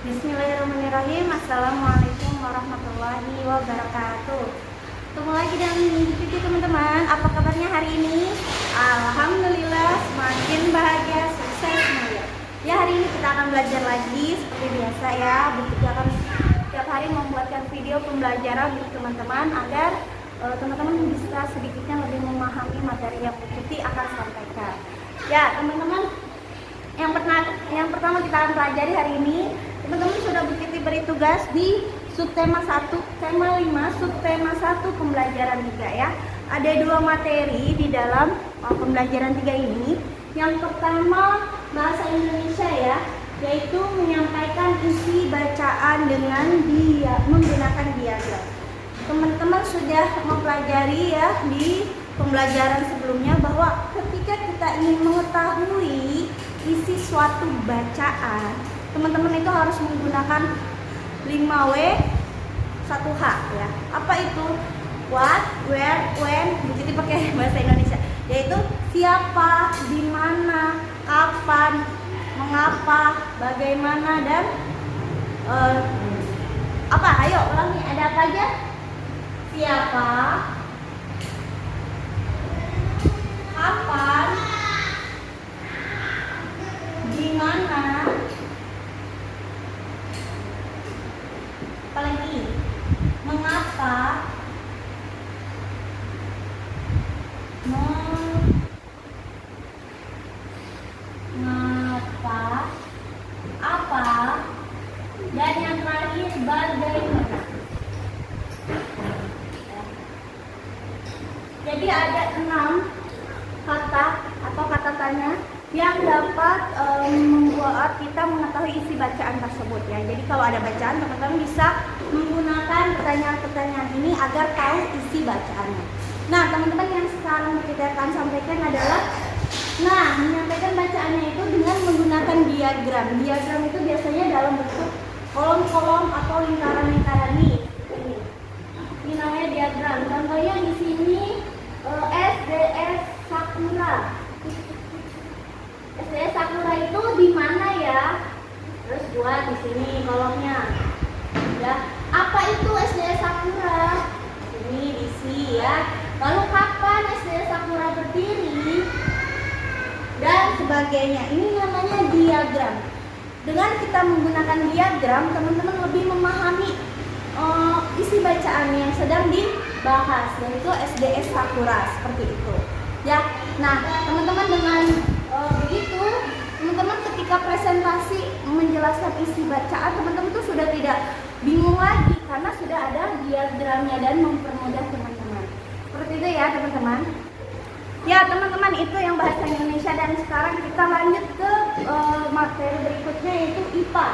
Bismillahirrahmanirrahim. Assalamualaikum warahmatullahi wabarakatuh. Ketemu lagi dengan Vivi teman-teman. Apa kabarnya hari ini? Alhamdulillah semakin bahagia, sukses semuanya. Ya, hari ini kita akan belajar lagi seperti biasa ya. Kita akan setiap hari membuatkan video pembelajaran untuk teman-teman agar teman-teman bisa sedikitnya lebih memahami materi yang Bu Tuti akan sampaikan. Ya, teman-teman, yang pertama kita akan pelajari hari ini, teman-teman sudah Bu Tuti beri tugas di subtema 1, tema 5, subtema 1 pembelajaran 3 ya. Ada 2 materi di dalam pembelajaran 3 ini. Yang pertama bahasa Indonesia ya, yaitu menyampaikan isi bacaan dengan menggunakan diagram. Teman-teman sudah mempelajari ya di pembelajaran sebelumnya bahwa ketika kita ingin mengetahui isi suatu bacaan, teman-teman itu harus menggunakan 5W 1H ya. Apa itu? What, where, when, jadi pakai bahasa Indonesia, yaitu siapa, di mana, kapan, mengapa, bagaimana, dan apa? Ayo ulangi, ada apa aja? Siapa, kapan, di mana, apalagi, mengapa, apa, dan yang terakhir bagaimana. Jadi ada 6 kata atau kata tanya yang dapat membuat kita mengetahui isi bacaan tersebut ya. Jadi kalau ada bacaan, teman-teman bisa menggunakan pertanyaan-pertanyaan ini agar tahu isi bacaannya. Nah, teman-teman, yang sekarang kita akan sampaikan adalah menyampaikan bacaannya itu dengan menggunakan diagram. Diagram itu biasanya dalam bentuk kolom-kolom atau lingkaran-lingkaran nih. Ini namanya diagram. Contohnya di sini SDS Sakura. SDS Sakura itu di mana ya? Terus buat di sini kolomnya. Ya, apa itu SDS Sakura? Ini diisi ya. Lalu kapan SDS Sakura berdiri? Dan sebagainya. Ini namanya diagram. Dengan kita menggunakan diagram, teman-teman lebih memahami isi bacaan yang sedang dibahas, yaitu SDS Sakura, seperti itu. Ya, nah teman-teman, dengan begitu, teman-teman ketika presentasi menjelaskan isi bacaan, teman-teman tuh sudah tidak bingung lagi karena sudah ada diagramnya dan mempermudah teman-teman. Seperti itu ya teman-teman. Ya teman-teman, itu yang bahasa Indonesia, dan sekarang kita lanjut ke materi berikutnya, yaitu IPA.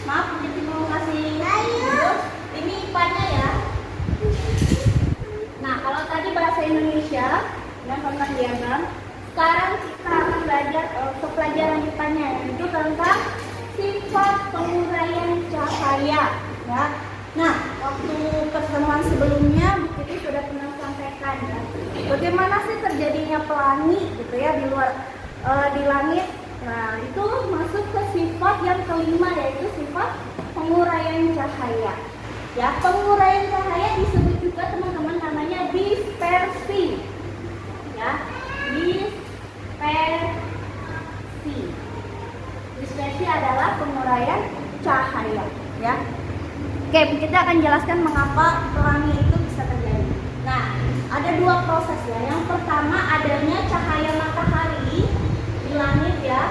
Maaf, jadi mau kasih ini IPA-nya ya. Nah, kalau tadi bahasa Indonesia yang tentang diagram, sekarang kita akan belajar pelajaran IPA-nya, yaitu tentang sifat penguraian cahaya ya. Nah, waktu pertemuan sebelumnya Bu Titi sudah pernah sampaikan ya, bagaimana sih terjadinya pelangi gitu ya di langit. Nah, itu masuk ke sifat yang kelima, yaitu sifat penguraian cahaya. Ya, penguraian cahaya disebut juga teman-teman namanya dispersi. Ya, dispersi. Dispersi adalah penguraian cahaya, ya. Oke, kita akan jelaskan mengapa pelangi itu bisa terjadi. Nah, ada 2 proses ya. Yang pertama, adanya cahaya matahari di langit ya.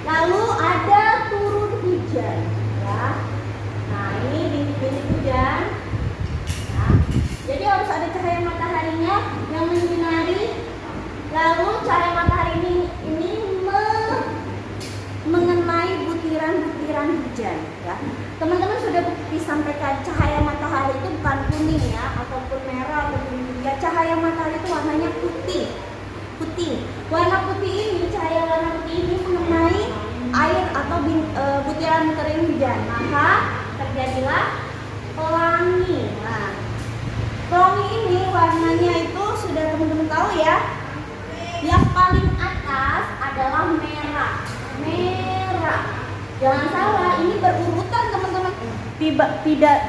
Lalu ada turun hujan ya. Nah, ini bintik-bintik hujan. Nah, jadi harus ada cahaya mataharinya yang menyinari. Lalu cahaya matahari ini mengenai butiran-butiran hujan ya. Teman-teman sudah disampaikan cahaya matahari itu bukan kuning ya, ataupun merah ataupun ya, cahaya matahari itu warnanya putih. Warna putih ini, cahaya warna putih ini mengenai air atau butiran-butiran hujan, maka terjadilah pelangi. Nah, pelangi ini warnanya itu sudah teman-teman tahu ya. Yang paling atas adalah merah. Jangan salah, ini berurutan teman-teman. Tidak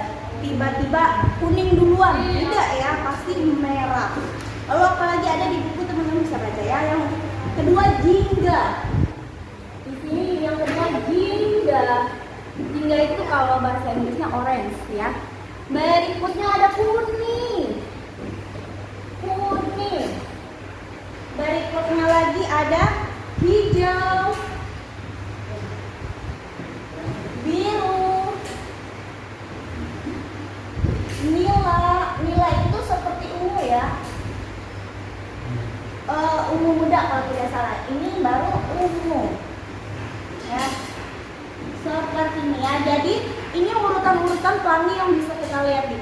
tiba-tiba kuning duluan, tidak ya, pasti merah. Lalu apalagi ada di buku, teman-teman bisa baca ya. Yang kedua jingga. Di sini yang kedua jingga. Jingga itu kalau bahasa Inggrisnya orange ya. Berikutnya ada kuning. Kuning. Berikutnya lagi ada hijau, biru, nila. Nila itu seperti ungu ya. Ungu muda kalau tidak salah. Ini baru ungu ya, seperti ini ya. Jadi ini urutan-urutan pelangi yang bisa kita lihat di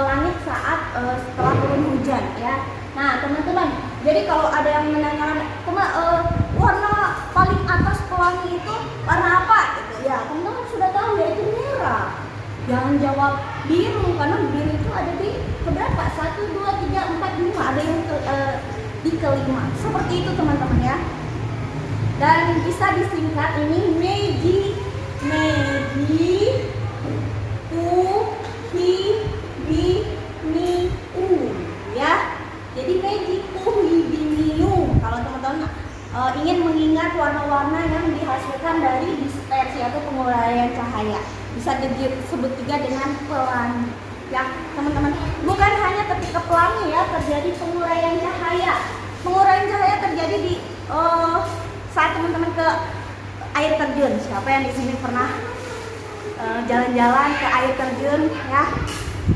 langit saat setelah turun hujan ya. Nah teman-teman, jadi kalau ada yang menanyakan warna paling atas pelangi itu warna apa gitu ya, teman-teman sudah tahu yaitu merah. Jangan jawab biru, karena biru itu ada di keberapa? 1, 2, 3, 4, 5. Ada yang di kelima. Seperti itu teman-teman ya. Dan bisa disingkat ini Meiji, U, Hi, Bi, Ni, U ya. Jadi Meiji, U, Hi, Bi, Ni, U. Kalau teman-teman ingin mengingat warna-warna yang dihasilkan dari dispersi atau penguraian cahaya, bisa disebut juga dengan pelangi ya teman-teman. Bukan hanya ketika pelangi ya terjadi penguraian cahaya. Penguraian cahaya terjadi di saat teman-teman ke air terjun. Siapa yang di sini pernah jalan-jalan ke air terjun ya?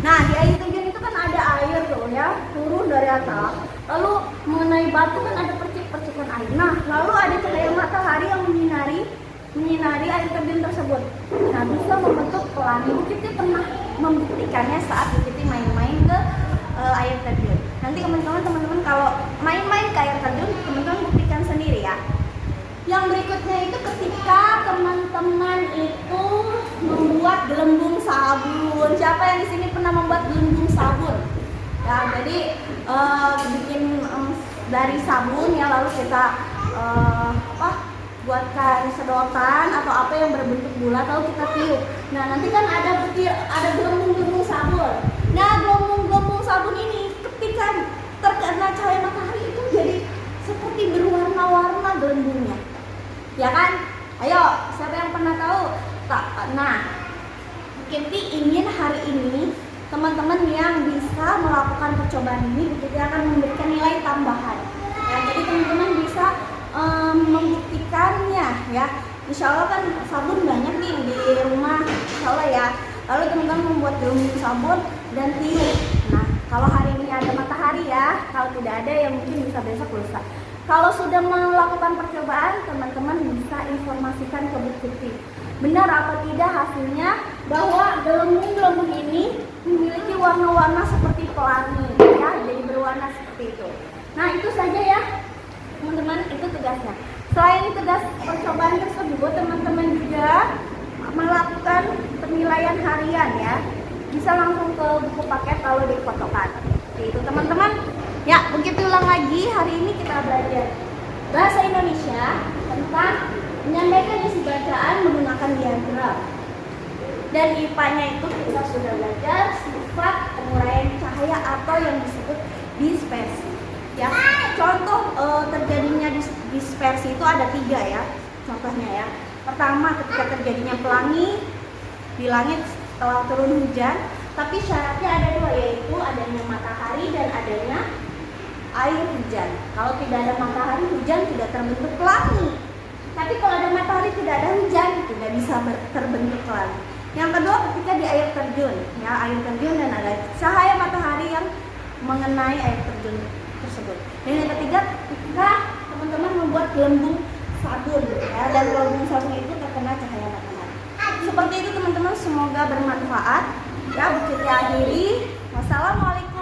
Nah di air terjun itu kan ada air tuh ya, turun dari atas. Lalu mengenai batu kan ada percikan air. Nah lalu ada cahaya matahari yang menyinari air terjun tersebut. Nah bisa membentuk pelangi. Bu Kiti pernah membuktikannya saat Bu Kiti main-main ke air terjun. Nanti teman-teman kalau main-main ke air terjun, teman-teman buktikan sendiri ya. Yang berikutnya itu ketika teman-teman itu membuat gelembung sabun. Siapa yang di sini pernah membuat gelembung sabun? Ya, jadi bikin dari sabun ya, lalu kita buatkan sedotan atau apa yang berbentuk bulat, lalu kita tiup. Nah nanti kan ada gelembung-gelembung sabun. Nah gelembung-gelembung sabun ini ketika terkena cahaya matahari itu jadi seperti berwarna-warna gelembungnya, ya kan? Ayo, siapa yang pernah tahu? Nah, Kiti ingin hari ini teman-teman yang bisa melakukan percobaan ini, Kiti akan memberikan nilai tambahan. Ya, jadi teman-teman bisa membuktikannya ya. Insya Allah kan sabun banyak nih di rumah, insya Allah ya. Lalu teman-teman membuat gelembung sabun dan tiup. Nah kalau hari ini ada matahari ya, kalau tidak ada ya mungkin bisa besok lusa. Kalau sudah melakukan percobaan, teman-teman bisa informasikan ke Bu Kiti benar apa tidak hasilnya, bahwa gelembung-gelembung ini memiliki warna-warna seperti pelangi ya, jadi berwarna seperti itu. Nah itu saja ya teman-teman, itu tugasnya. Selain tugas percobaan tersebut, teman-teman juga melakukan penilaian harian ya. Bisa langsung ke buku paket lalu difotokan. Itu teman-teman. Ya, begitu ulang lagi. Hari ini kita belajar bahasa Indonesia tentang menyampaikan isi bacaan menggunakan diagram. Dan IPA-nya itu kita sudah belajar sifat penguraian cahaya atau yang disebut dispersi. Ya, contoh terjadinya dispersi itu ada 3 ya, contohnya ya. Pertama ketika terjadinya pelangi di langit setelah turun hujan, tapi syaratnya ada 2, yaitu adanya matahari dan adanya air hujan. Kalau tidak ada matahari, hujan tidak terbentuk pelangi. Tapi kalau ada matahari tidak ada hujan, tidak bisa terbentuk pelangi. Yang kedua ketika di air terjun, ya air terjun dan ada cahaya matahari yang mengenai air terjun tersebut. Dan yang ketiga ketika teman-teman membuat gelembung sabun ya, dan gelembung sabun itu terkena cahaya matahari. Seperti itu teman-teman, semoga bermanfaat ya. Bu Kiti akhiri. Wassalamualaikum.